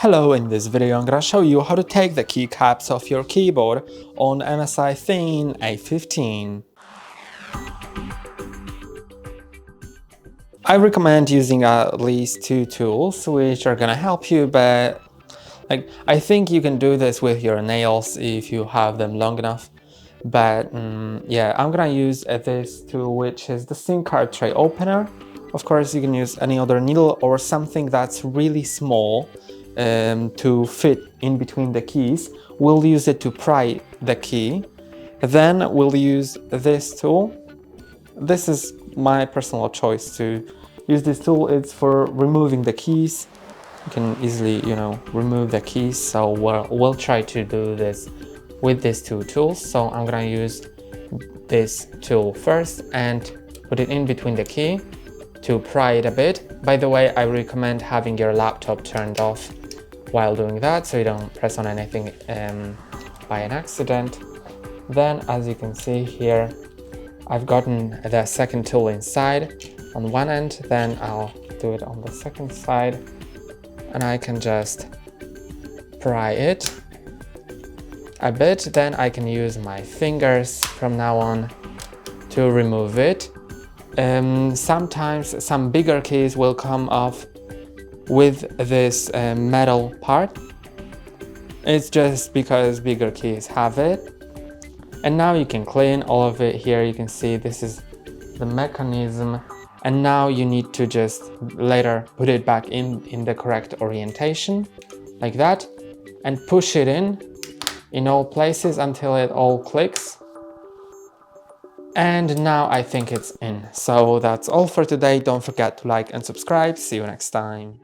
Hello, in this video I'm gonna show you how to take the keycaps off your keyboard on MSI Thin A15. I recommend using at least two tools which are gonna help you, but I think you can do this with your nails if you have them long enough. But yeah, I'm gonna use this tool, which is the SIM card tray opener. Of course, you can use any other needle or something that's really small to fit in between the keys. We'll use it to pry the key. Then we'll use this tool. This is my personal choice to use this tool. It's for removing the keys. You can easily, remove the keys. So we'll try to do this with these two tools. So I'm gonna use this tool first and put it in between the key to pry it a bit. By the way, I recommend having your laptop turned off while doing that so you don't press on anything by an accident. Then, as you can see here, I've gotten the second tool inside on one end, then I'll do it on the second side, and I can just pry it a bit. Then I can use my fingers from now on to remove it. Sometimes some bigger keys will come off with this metal part. It's just because bigger keys have it. And now you can clean all of it. Here you can see this is the mechanism, and now you need to just later put it back in the correct orientation like that and push it in all places until it all clicks. And now I think it's in. So that's all for today. Don't forget to like and subscribe. See you next time.